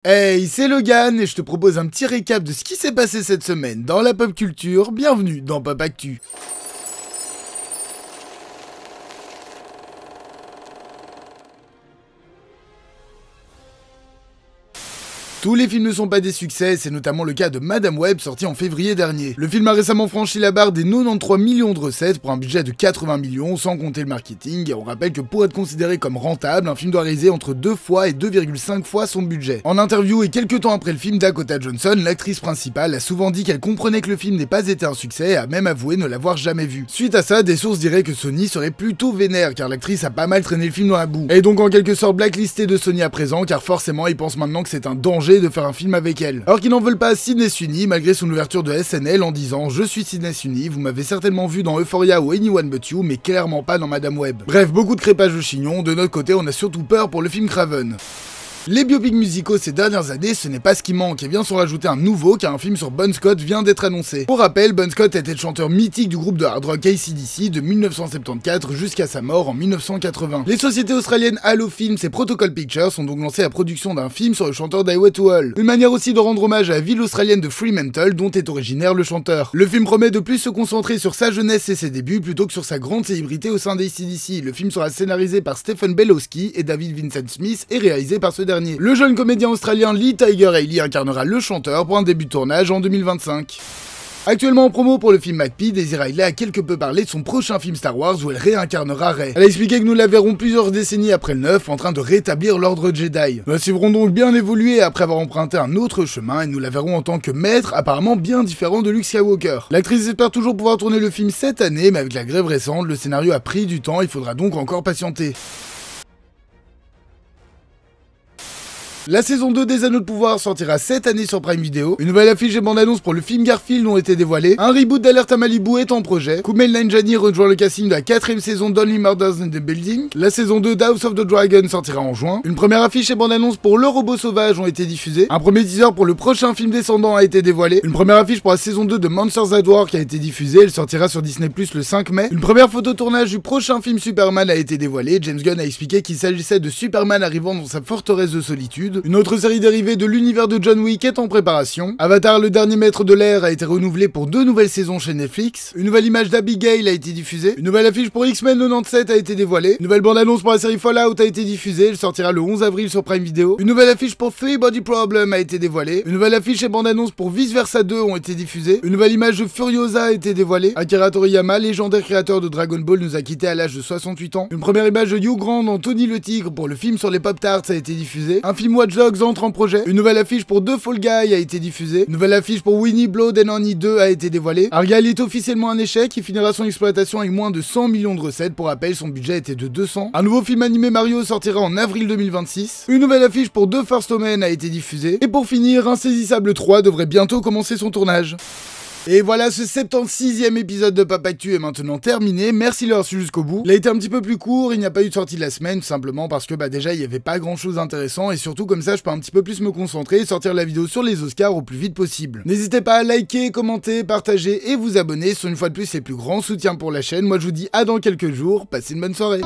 Hey, c'est Logan et je te propose un petit récap de ce qui s'est passé cette semaine dans la pop culture. Bienvenue dans Pop Actu. Tous les films ne sont pas des succès, c'est notamment le cas de Madame Web sorti en février dernier. Le film a récemment franchi la barre des 93 millions de recettes pour un budget de 80 millions sans compter le marketing, et on rappelle que pour être considéré comme rentable, un film doit réaliser entre 2 fois et 2,5 fois son budget. En interview et quelques temps après le film, Dakota Johnson, l'actrice principale, a souvent dit qu'elle comprenait que le film n'ait pas été un succès et a même avoué ne l'avoir jamais vu. Suite à ça, des sources diraient que Sony serait plutôt vénère car l'actrice a pas mal traîné le film dans la boue. Et donc en quelque sorte blacklisté de Sony à présent car forcément ils pensent maintenant que c'est un danger de faire un film avec elle. Alors qu'ils n'en veulent pas à Sydney Sweeney malgré son ouverture de SNL en disant « Je suis Sydney Sweeney, vous m'avez certainement vu dans Euphoria ou Anyone But You mais clairement pas dans Madame Web ». Bref, beaucoup de crépage au chignon, de notre côté on a surtout peur pour le film Craven. Les biopics musicaux ces dernières années, ce n'est pas ce qui manque et vient s'en rajouter un nouveau car un film sur Bon Scott vient d'être annoncé. Pour rappel, Bon Scott était le chanteur mythique du groupe de hard rock AC/DC de 1974 jusqu'à sa mort en 1980. Les sociétés australiennes Halo Films et Protocol Pictures ont donc lancé la production d'un film sur le chanteur d'Highway to Hell. Une manière aussi de rendre hommage à la ville australienne de Fremantle dont est originaire le chanteur. Le film promet de plus se concentrer sur sa jeunesse et ses débuts plutôt que sur sa grande célébrité au sein d'AC/DC. Le film sera scénarisé par Stephen Belowski et David Vincent Smith et réalisé par ce dernier. Le jeune comédien australien Lee Tiger Haley incarnera le chanteur pour un début de tournage en 2025. Actuellement en promo pour le film McPhee, Daisy Ridley a quelque peu parlé de son prochain film Star Wars où elle réincarnera Rey. Elle a expliqué que nous la verrons plusieurs décennies après le 9 en train de rétablir l'ordre Jedi. Nous la suivrons donc bien évoluer après avoir emprunté un autre chemin et nous la verrons en tant que maître apparemment bien différent de Luke Skywalker. L'actrice espère toujours pouvoir tourner le film cette année mais avec la grève récente, le scénario a pris du temps, il faudra donc encore patienter. La saison 2 des Anneaux de Pouvoir sortira cette année sur Prime Video. Une nouvelle affiche et bande-annonce pour le film Garfield ont été dévoilées. Un reboot d'Alerte à Malibu est en projet. Kumail Nanjiani rejoint le casting de la 4ème saison d'Only Murders in the Building. La saison 2 d'House of the Dragon sortira en juin. Une première affiche et bande-annonce pour Le Robot Sauvage ont été diffusées. Un premier teaser pour le prochain film Descendant a été dévoilé. Une première affiche pour la saison 2 de Monsters at War qui a été diffusée. Elle sortira sur Disney Plus le 5 mai. Une première photo tournage du prochain film Superman a été dévoilée. James Gunn a expliqué qu'il s'agissait de Superman arrivant dans sa forteresse de solitude. Une autre série dérivée de l'univers de John Wick est en préparation. Avatar, le dernier maître de l'air, a été renouvelé pour 2 nouvelles saisons chez Netflix. Une nouvelle image d'Abigail a été diffusée. Une nouvelle affiche pour X-Men 97 a été dévoilée. Une nouvelle bande-annonce pour la série Fallout a été diffusée. Elle sortira le 11 avril sur Prime Video. Une nouvelle affiche pour Three Body Problem a été dévoilée. Une nouvelle affiche et bande-annonce pour Vice Versa 2 ont été diffusées. Une nouvelle image de Furiosa a été dévoilée. Akira Toriyama, légendaire créateur de Dragon Ball, nous a quitté à l'âge de 68 ans. Une première image de Hugh Grant dans Tony le Tigre pour le film sur les Pop-Tarts a été diffusée. Un film Watch Dogs entre en projet. Une nouvelle affiche pour The Fall Guy a été diffusée. Une nouvelle affiche pour Winnie Blood and Honey 2 a été dévoilée. Argylle est officiellement un échec, il finira son exploitation avec moins de 100 millions de recettes. Pour rappel, son budget était de 200. Un nouveau film animé Mario sortira en avril 2026. Une nouvelle affiche pour The First Omen a été diffusée. Et pour finir, Insaisissable 3 devrait bientôt commencer son tournage. Et voilà, ce 76e épisode de Pop Actu est maintenant terminé. Merci de l'avoir suivi jusqu'au bout. Il a été un petit peu plus court, il n'y a pas eu de sortie de la semaine, tout simplement parce que déjà il n'y avait pas grand chose d'intéressant et surtout comme ça je peux un petit peu plus me concentrer et sortir la vidéo sur les Oscars au plus vite possible. N'hésitez pas à liker, commenter, partager et vous abonner. Ce sont une fois de plus les plus grands soutiens pour la chaîne. Moi je vous dis à dans quelques jours, passez une bonne soirée.